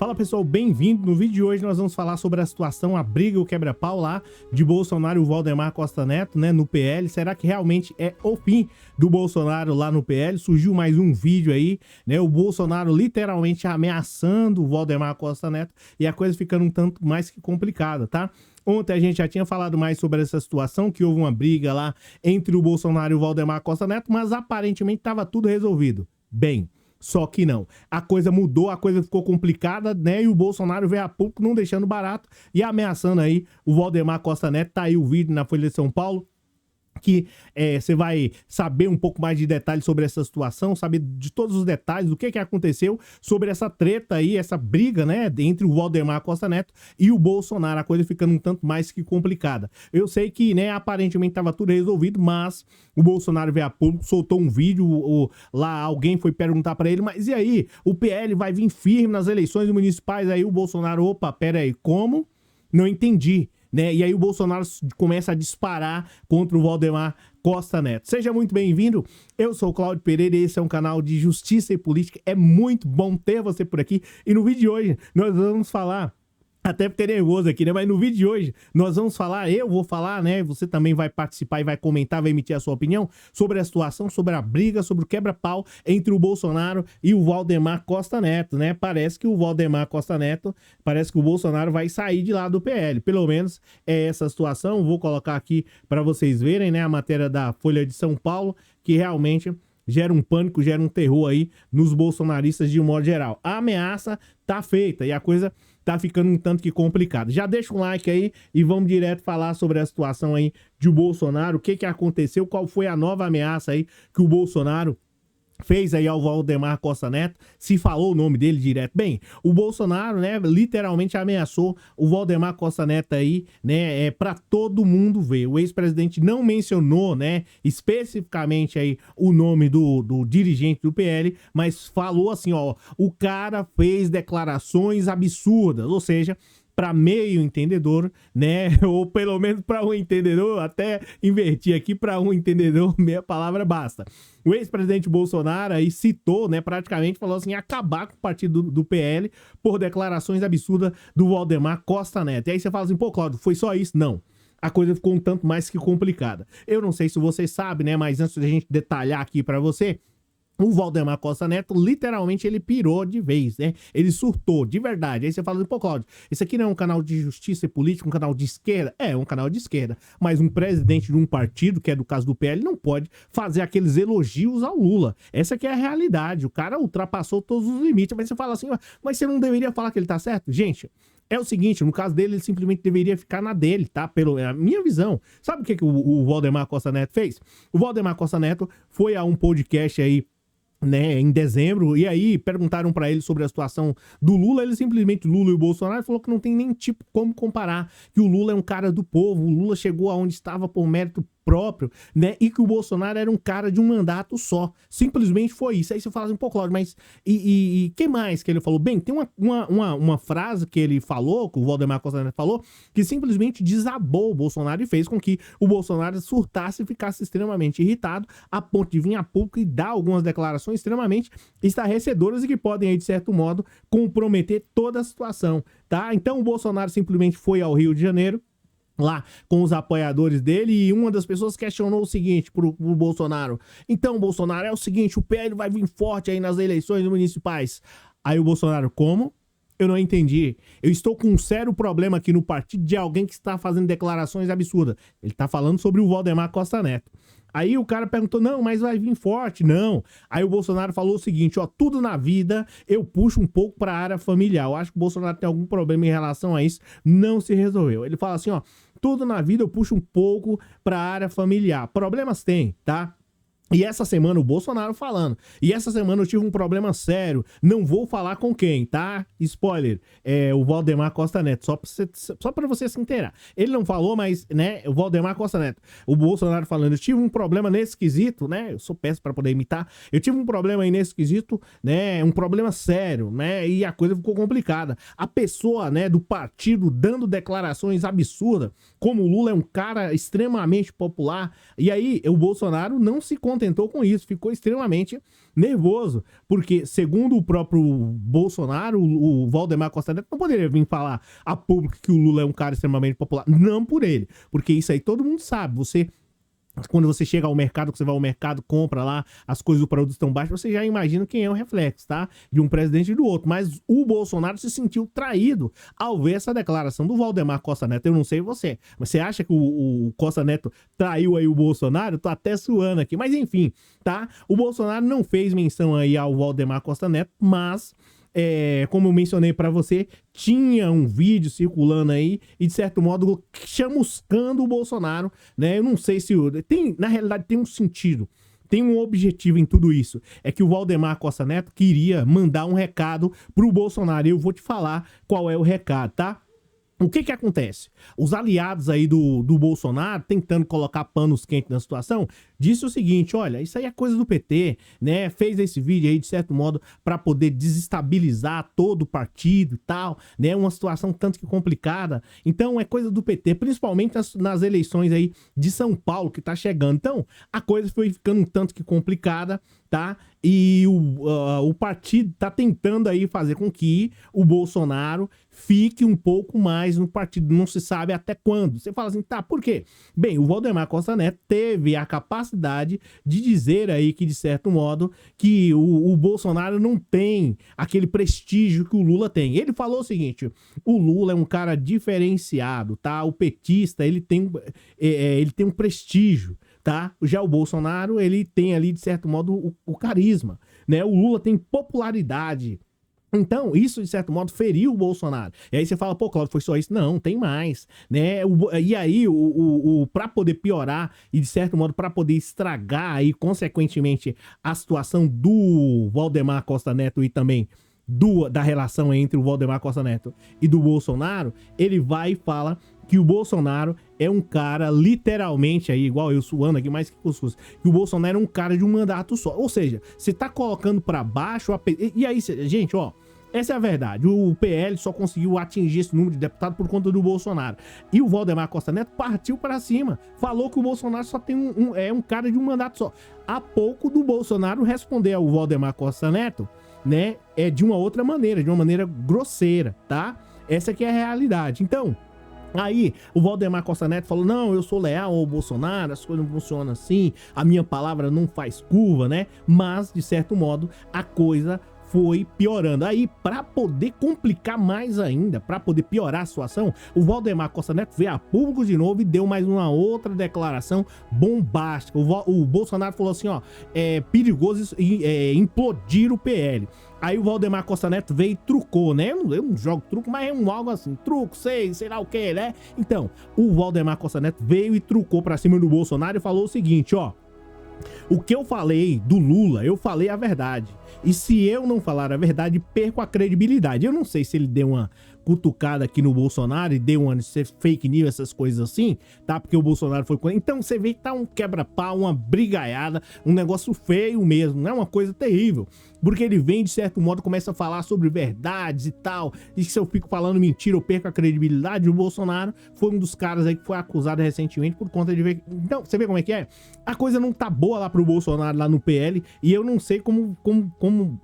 Fala pessoal, bem-vindo. No vídeo de hoje nós vamos falar sobre a situação, a briga, o quebra-pau lá de Bolsonaro e o Waldemar Costa Neto, né, no PL. Será que realmente é o fim do Bolsonaro lá no PL? Surgiu mais um vídeo aí, né, o Bolsonaro literalmente ameaçando o Waldemar Costa Neto e a coisa ficando um tanto mais que complicada, tá? Ontem a gente já tinha falado mais sobre essa situação, que houve uma briga lá entre o Bolsonaro e o Waldemar Costa Neto, mas aparentemente estava tudo resolvido. Bem, só que não. A coisa mudou, a coisa ficou complicada, né? E o Bolsonaro veio a público não deixando barato e ameaçando aí o Waldemar Costa Neto. Tá aí o vídeo na Folha de São Paulo, que você vai saber um pouco mais de detalhes sobre essa situação, saber de todos os detalhes do que aconteceu sobre essa treta aí, essa briga, né, entre o Waldemar Costa Neto e o Bolsonaro, a coisa ficando um tanto mais que complicada. Eu sei que, né, aparentemente estava tudo resolvido, mas o Bolsonaro veio a público, soltou um vídeo, lá alguém foi perguntar para ele, mas e aí, o PL vai vir firme nas eleições municipais? Aí o Bolsonaro, opa, pera aí, como? Não entendi. Né? E aí o Bolsonaro começa a disparar contra o Waldemar Costa Neto. Seja muito bem-vindo, eu sou o Cláudio Pereira e esse é um canal de justiça e política. É muito bom ter você por aqui e no vídeo de hoje nós vamos falar... Até fiquei nervoso aqui, né? Mas no vídeo de hoje nós vamos falar, eu vou falar, né? Você também vai participar e vai comentar, vai emitir a sua opinião sobre a situação, sobre a briga, sobre o quebra-pau entre o Bolsonaro e o Waldemar Costa Neto, né? Parece que o Waldemar Costa Neto, parece que o Bolsonaro vai sair de lá do PL. Pelo menos é essa situação. Vou colocar aqui para vocês verem, né? A matéria da Folha de São Paulo, que realmente gera um pânico, gera um terror aí nos bolsonaristas de um modo geral. A ameaça tá feita e a coisa tá ficando um tanto que complicado. Já deixa um like aí e vamos direto falar sobre a situação aí de Bolsonaro, o que aconteceu, qual foi a nova ameaça aí que o Bolsonaro fez aí ao Waldemar Costa Neto, se falou o nome dele direto. Bem, o Bolsonaro, né, literalmente ameaçou o Waldemar Costa Neto aí, né, pra todo mundo ver. O ex-presidente não mencionou, né, especificamente aí o nome do dirigente do PL, mas falou assim, ó, o cara fez declarações absurdas, ou seja, para meio entendedor, né, ou pelo menos para um entendedor, até inverti aqui, para um entendedor, meia palavra basta. O ex-presidente Bolsonaro aí citou, né, praticamente falou assim, acabar com o partido do PL por declarações absurdas do Waldemar Costa Neto. E aí você fala assim, pô, Cláudio, foi só isso? Não. A coisa ficou um tanto mais que complicada. Eu não sei se você sabe, né, mas antes da gente detalhar aqui para você, o Waldemar Costa Neto, literalmente, ele pirou de vez, né? Ele surtou, de verdade. Aí você fala assim, pô, Cláudio, esse aqui não é um canal de justiça e política, um canal de esquerda? É um canal de esquerda. Mas um presidente de um partido, que é do caso do PL, não pode fazer aqueles elogios ao Lula. Essa aqui é a realidade. O cara ultrapassou todos os limites. Mas você fala assim, mas você não deveria falar que ele tá certo? Gente, é o seguinte, no caso dele, ele simplesmente deveria ficar na dele, tá? Pela minha visão. Sabe o que o Waldemar Costa Neto fez? O Waldemar Costa Neto foi a um podcast aí, né, em dezembro, e aí perguntaram pra ele sobre a situação do Lula, ele simplesmente, Lula e o Bolsonaro, falou que não tem nem tipo como comparar, que o Lula é um cara do povo, o Lula chegou aonde estava por mérito próprio, né, e que o Bolsonaro era um cara de um mandato só, simplesmente foi isso. Aí você fala assim, pô, Cláudio, mas e que mais que ele falou? Bem, tem uma frase que ele falou, que o Waldemar Costa Neto falou, que simplesmente desabou o Bolsonaro e fez com que o Bolsonaro surtasse e ficasse extremamente irritado, a ponto de vir a público e dar algumas declarações extremamente estarrecedoras e que podem, aí, de certo modo, comprometer toda a situação, tá? Então o Bolsonaro simplesmente foi ao Rio de Janeiro, lá com os apoiadores dele, e uma das pessoas questionou o seguinte pro Bolsonaro: então, Bolsonaro, é o seguinte, o PL vai vir forte aí nas eleições municipais. Aí o Bolsonaro, como? Eu não entendi. Eu estou com um sério problema aqui no partido de alguém que está fazendo declarações absurdas. Ele tá falando sobre o Waldemar Costa Neto. Aí o cara perguntou, não, mas vai vir forte, não. Aí o Bolsonaro falou o seguinte, ó, tudo na vida eu puxo um pouco pra área familiar. Eu acho que o Bolsonaro tem algum problema em relação a isso, não se resolveu. Ele fala assim, ó, tudo na vida eu puxo um pouco pra área familiar. Problemas tem, tá? E essa semana o Bolsonaro falando. E essa semana eu tive um problema sério. Não vou falar com quem, tá? Spoiler. É o Waldemar Costa Neto. Só pra você se inteirar. Ele não falou, mas, né? O Waldemar Costa Neto. O Bolsonaro falando. Eu tive um problema nesse quesito, né? Eu sou péssimo pra poder imitar. Eu tive um problema aí nesse quesito, né? Um problema sério, né? E a coisa ficou complicada. A pessoa, né? Do partido dando declarações absurdas. Como o Lula é um cara extremamente popular. E aí o Bolsonaro não se conta contentou com isso, ficou extremamente nervoso, porque segundo o próprio Bolsonaro, o Valdemar Costa Neto não poderia vir falar a público que o Lula é um cara extremamente popular, não por ele, porque isso aí todo mundo sabe, quando você chega ao mercado, que você vai ao mercado, compra lá, as coisas do produto estão baixas, você já imagina quem é o reflexo, tá? De um presidente e do outro. Mas o Bolsonaro se sentiu traído ao ver essa declaração do Valdemar Costa Neto. Eu não sei você, mas você acha que o Costa Neto traiu aí o Bolsonaro? Eu tô até suando aqui. Mas enfim, tá? O Bolsonaro não fez menção aí ao Valdemar Costa Neto, mas... como eu mencionei pra você, tinha um vídeo circulando aí e, de certo modo, chamuscando o Bolsonaro, né? Eu não sei se... na realidade, tem um sentido. Tem um objetivo em tudo isso. É que o Valdemar Costa Neto queria mandar um recado pro Bolsonaro. E eu vou te falar qual é o recado, tá? O que acontece? Os aliados aí do Bolsonaro, tentando colocar panos quentes na situação, disse o seguinte, olha, isso aí é coisa do PT, né? Fez esse vídeo aí, de certo modo, para poder desestabilizar todo o partido e tal, né? Uma situação tanto que complicada. Então, é coisa do PT, principalmente nas eleições aí de São Paulo, que tá chegando. Então, a coisa foi ficando um tanto que complicada, tá? E o partido tá tentando aí fazer com que o Bolsonaro fique um pouco mais no partido, não se sabe até quando. Você fala assim, tá, por quê? Bem, o Valdemar Costa Neto teve a capacidade de dizer aí que, de certo modo, que o Bolsonaro não tem aquele prestígio que o Lula tem. Ele falou o seguinte, o Lula é um cara diferenciado, tá? O petista, ele tem um prestígio, tá? Já o Bolsonaro, ele tem ali, de certo modo, o carisma, né? O Lula tem popularidade. Então, isso, de certo modo, feriu o Bolsonaro. E aí você fala, pô, Cláudio, foi só isso? Não, tem mais, né? E aí, pra poder piorar e, de certo modo, pra poder estragar aí, consequentemente, a situação do Valdemar Costa Neto e também da relação entre o Valdemar Costa Neto e do Bolsonaro, ele vai e fala que o Bolsonaro é um cara, literalmente, aí, igual eu suando aqui, mais que cuscuz, que o Bolsonaro é um cara de um mandato só. Ou seja, você tá colocando pra baixo... E aí, gente, ó, essa é a verdade. O PL só conseguiu atingir esse número de deputados por conta do Bolsonaro. E o Valdemar Costa Neto partiu para cima. Falou que o Bolsonaro só tem um cara de um mandato só. Há pouco do Bolsonaro responder ao Valdemar Costa Neto, né? É de uma outra maneira, de uma maneira grosseira, tá? Essa que é a realidade. Então, aí o Valdemar Costa Neto falou, não, eu sou leal ao Bolsonaro, as coisas não funcionam assim, a minha palavra não faz curva, né? Mas, de certo modo, a coisa foi piorando. Aí, para poder complicar mais ainda, para poder piorar a situação, o Valdemar Costa Neto veio a público de novo e deu mais uma outra declaração bombástica. O Bolsonaro falou assim, ó, é perigoso implodir o PL. Aí o Valdemar Costa Neto veio e trucou, né? Eu não jogo truco, mas é algo assim, truco, sei lá o que, né? Então, o Valdemar Costa Neto veio e trucou pra cima do Bolsonaro e falou o seguinte, ó, o que eu falei do Lula, eu falei a verdade. E se eu não falar a verdade, perco a credibilidade. Eu não sei se ele deu uma cutucada aqui no Bolsonaro e deu uma fake news, essas coisas assim, tá? Porque o Bolsonaro foi... Então você vê que tá um quebra-pau, uma brigaiada, um negócio feio mesmo, não é uma coisa terrível. Porque ele vem, de certo modo, começa a falar sobre verdades e tal, e se eu fico falando mentira, eu perco a credibilidade. O Bolsonaro foi um dos caras aí que foi acusado recentemente por conta de... Então, você vê como é que é? A coisa não tá boa lá pro Bolsonaro, lá no PL, e eu não sei como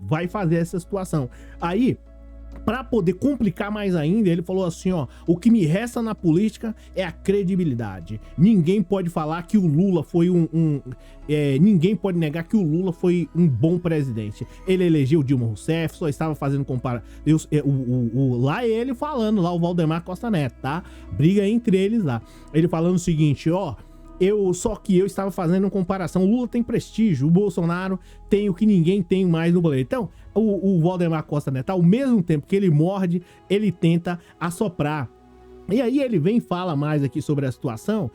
vai fazer essa situação. Aí, para poder complicar mais ainda, ele falou assim, ó, o que me resta na política é a credibilidade. Ninguém pode falar que o Lula foi ninguém pode negar que o Lula foi um bom presidente. Ele elegeu Dilma Rousseff, só estava fazendo lá ele falando, lá o Valdemar Costa Neto, tá? Briga entre eles lá. Ele falando o seguinte, ó, só que eu estava fazendo uma comparação. O Lula tem prestígio, o Bolsonaro tem o que ninguém tem mais no boleto. Então, o Valdemar Costa Neto, ao mesmo tempo que ele morde, ele tenta assoprar. E aí ele vem e fala mais aqui sobre a situação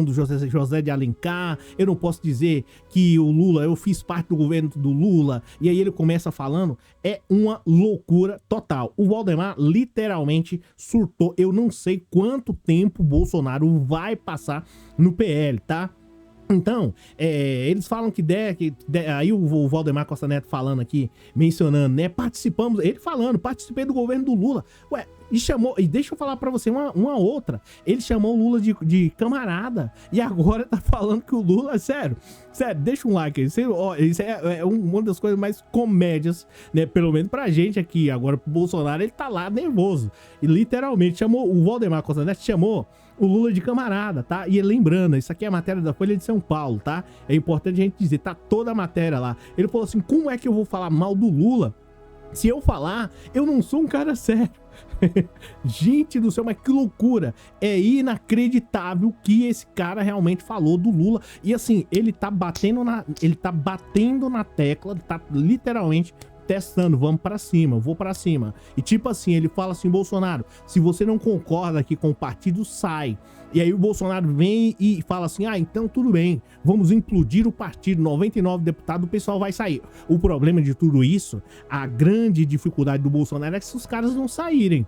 do José de Alencar. Eu não posso dizer que o Lula, eu fiz parte do governo do Lula. E aí ele começa falando, é uma loucura total. O Valdemar literalmente surtou. Eu não sei quanto tempo o Bolsonaro vai passar no PL, tá? Então, eles falam aí o Valdemar Costa Neto falando aqui, mencionando, né? Participamos, ele falando, participei do governo do Lula. Ué, e deixa eu falar pra você uma outra. Ele chamou o Lula de camarada. E agora tá falando que o Lula, sério, deixa um like aí. Isso é uma das coisas mais comédias, né? Pelo menos pra gente aqui. Agora pro Bolsonaro, ele tá lá nervoso. E literalmente o Valdemar Costa Neto chamou o Lula de camarada, tá? E lembrando, isso aqui é a matéria da Folha de São Paulo, tá? É importante a gente dizer, tá toda a matéria lá. Ele falou assim, como é que eu vou falar mal do Lula? Se eu falar, eu não sou um cara sério. Gente do céu, mas que loucura. É inacreditável que esse cara realmente falou do Lula. E assim, ele tá batendo na tecla, tá literalmente testando, vamos pra cima, eu vou pra cima. E tipo assim, ele fala assim, Bolsonaro, se você não concorda aqui com o partido, sai. E aí o Bolsonaro vem e fala assim, então tudo bem, vamos implodir o partido, 99 deputados, o pessoal vai sair. O problema de tudo isso, a grande dificuldade do Bolsonaro é que se os caras não saírem.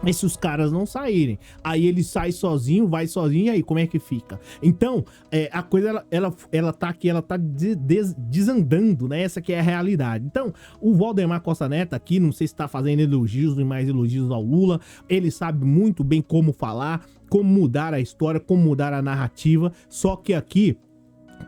E se os caras não saírem, aí ele sai sozinho, vai sozinho, e aí como é que fica? Então, a coisa, ela tá aqui, ela tá desandando, né? Essa que é a realidade. Então, o Valdemar Costa Neto aqui, não sei se tá fazendo elogios e mais elogios ao Lula, ele sabe muito bem como falar, como mudar a história, como mudar a narrativa, só que aqui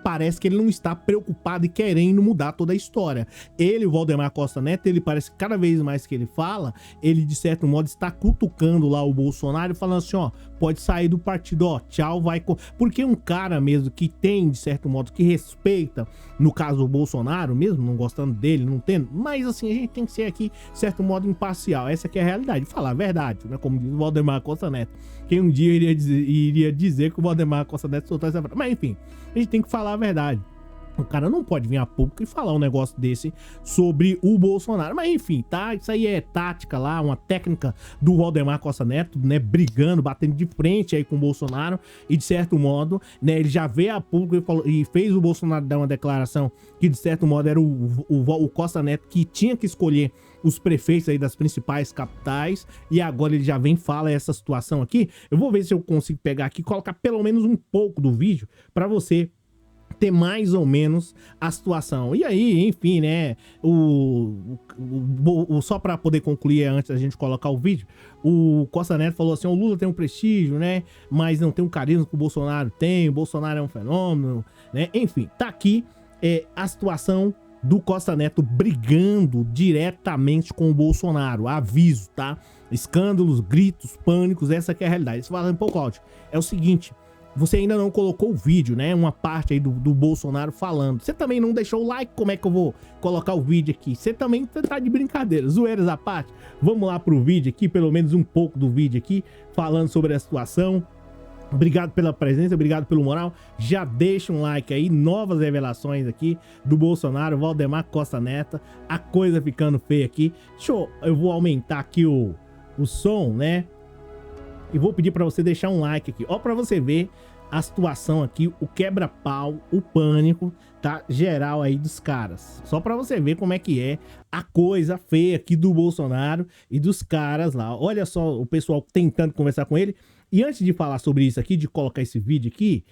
parece que ele não está preocupado e querendo mudar toda a história. Ele, o Valdemar Costa Neto, ele parece que cada vez mais que ele fala, ele de certo modo está cutucando lá o Bolsonaro, falando assim, ó, pode sair do partido, ó, tchau, vai... Porque um cara mesmo que tem, de certo modo, que respeita, no caso o Bolsonaro, mesmo não gostando dele, não tendo, mas assim, a gente tem que ser aqui, de certo modo, imparcial. Essa que é a realidade, falar a verdade, né, como diz o Valdemar Costa Neto. Quem um dia iria dizer que o Valdemar Costa Neto soltou essa frase. Mas enfim, a gente tem que falar a verdade. O cara não pode vir a público e falar um negócio desse sobre o Bolsonaro. Mas enfim, tá? Isso aí é tática lá, uma técnica do Valdemar Costa Neto, né? Brigando, batendo de frente aí com o Bolsonaro. E de certo modo, né? Ele já veio a público e fez o Bolsonaro dar uma declaração que de certo modo era o Costa Neto que tinha que escolher os prefeitos aí das principais capitais, e agora ele já vem e fala essa situação aqui. Eu vou ver se eu consigo pegar aqui e colocar pelo menos um pouco do vídeo para você ter mais ou menos a situação. E aí, enfim, né, só para poder concluir antes da gente colocar o vídeo, o Costa Neto falou assim, o Lula tem um prestígio, né, mas não tem um carisma que o Bolsonaro tem, o Bolsonaro é um fenômeno, né, enfim, tá aqui a situação do Costa Neto brigando diretamente com o Bolsonaro. Aviso, tá? Escândalos, gritos, pânicos, essa que é a realidade. Isso fala um pouco áudio. É o seguinte, você ainda não colocou o vídeo, né? Uma parte aí do Bolsonaro falando. Você também não deixou o like, como é que eu vou colocar o vídeo aqui? Você também tá de brincadeira, zoeiras à parte. Vamos lá pro vídeo aqui, pelo menos um pouco do vídeo aqui, falando sobre a situação. Obrigado pela presença, obrigado pelo moral. Já deixa um like aí, novas revelações aqui do Bolsonaro, Valdemar Costa Neto, a coisa ficando feia aqui. Eu vou aumentar aqui o som, né? E vou pedir para você deixar um like aqui, ó, para você ver a situação aqui, o quebra-pau, o pânico, tá? Geral aí dos caras. Só para você ver como é que é a coisa feia aqui do Bolsonaro e dos caras lá. Olha só o pessoal tentando conversar com ele. E antes de falar sobre isso aqui, de colocar esse vídeo aqui,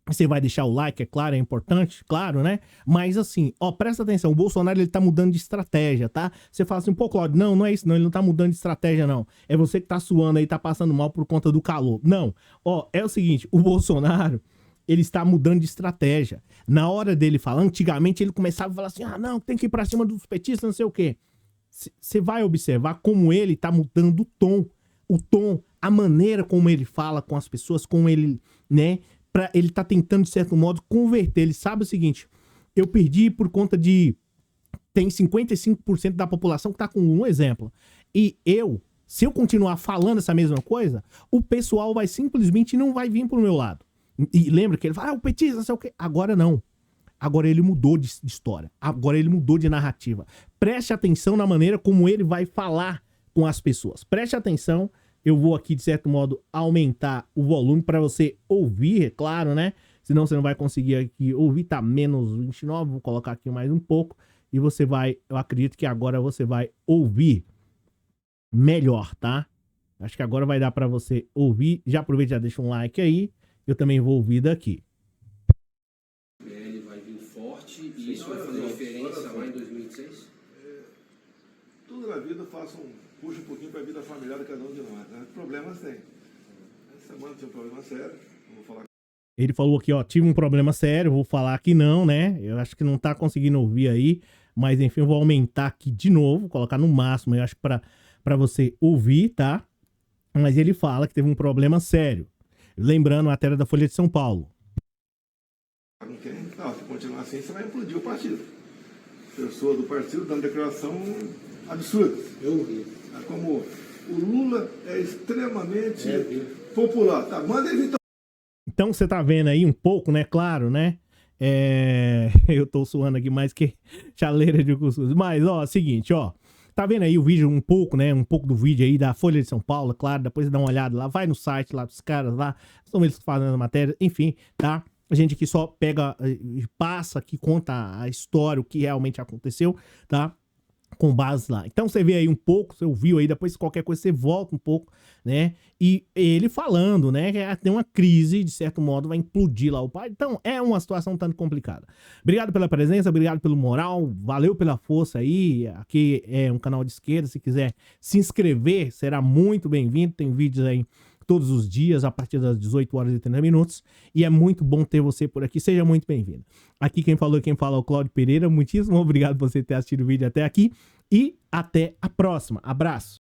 você vai deixar o like, é claro, é importante, claro, né? Mas assim, ó, presta atenção, o Bolsonaro, ele tá mudando de estratégia, tá? Você fala assim, pô, Claudio, não é isso não, ele não tá mudando de estratégia não. É você que tá suando aí, tá passando mal por conta do calor. Não, ó, é o seguinte, o Bolsonaro, ele está mudando de estratégia. Na hora dele falar, antigamente ele começava a falar assim, não, tem que ir pra cima dos petistas, não sei o quê. Você vai observar como ele tá mudando o tom, a maneira como ele fala com as pessoas, como ele, né, ele tá tentando, de certo modo, converter. Ele sabe o seguinte, eu perdi por conta de... Tem 55% da população que tá com um exemplo. E se eu continuar falando essa mesma coisa, o pessoal vai simplesmente não vai vir pro meu lado. E lembra que ele fala, o petista, não sei o quê. Agora não. Agora ele mudou de história. Agora ele mudou de narrativa. Preste atenção na maneira como ele vai falar com as pessoas. Preste atenção. Eu vou aqui, de certo modo, aumentar o volume para você ouvir, é claro, né? Senão você não vai conseguir aqui ouvir, tá menos 29, vou colocar aqui mais um pouco. E você vai, eu acredito que agora você vai ouvir melhor, tá? Acho que agora vai dar para você ouvir. Já aproveita e já deixa um like aí. Eu também vou ouvir daqui. vocês? Tudo na vida puxa um pouquinho para a vida familiar de cada um de nós, né? Problemas tem. Essa semana tinha um problema sério, não vou falar. Ele falou aqui, ó, tive um problema sério, vou falar que não, né? Eu acho que não tá conseguindo ouvir aí, mas enfim, eu vou aumentar aqui de novo, colocar no máximo, eu acho que pra você ouvir, tá? Mas ele fala que teve um problema sério. Lembrando a matéria da Folha de São Paulo. Não, se continuar assim, você vai implodir o partido. Pessoa do partido dando declaração absurda. Eu ouvi. Como o Lula é extremamente popular. Tá, manda ele então. Então você tá vendo aí um pouco, né? Claro, né? Eu tô suando aqui mais que chaleira de cuscuz. Mas, ó, seguinte, ó. Tá vendo aí o vídeo um pouco, né? Um pouco do vídeo aí da Folha de São Paulo, claro. Depois você dá uma olhada lá. Vai no site lá dos caras lá. São eles fazendo a matéria. Enfim, tá? A gente aqui só pega, passa aqui, conta a história, o que realmente aconteceu, tá? Com base lá. Então você vê aí um pouco, você ouviu aí, depois qualquer coisa você volta um pouco, né? E ele falando, né? Que tem uma crise, de certo modo, vai implodir lá o pai. Então é uma situação tanto complicada. Obrigado pela presença, obrigado pelo moral, valeu pela força aí. Aqui é um canal de esquerda, se quiser se inscrever, será muito bem-vindo. Tem vídeos aí todos os dias, a partir das 18 horas e 30 minutos. E é muito bom ter você por aqui. Seja muito bem-vindo. Aqui quem falou e quem fala é o Cláudio Pereira. Muitíssimo obrigado por você ter assistido o vídeo até aqui. E até a próxima. Abraço.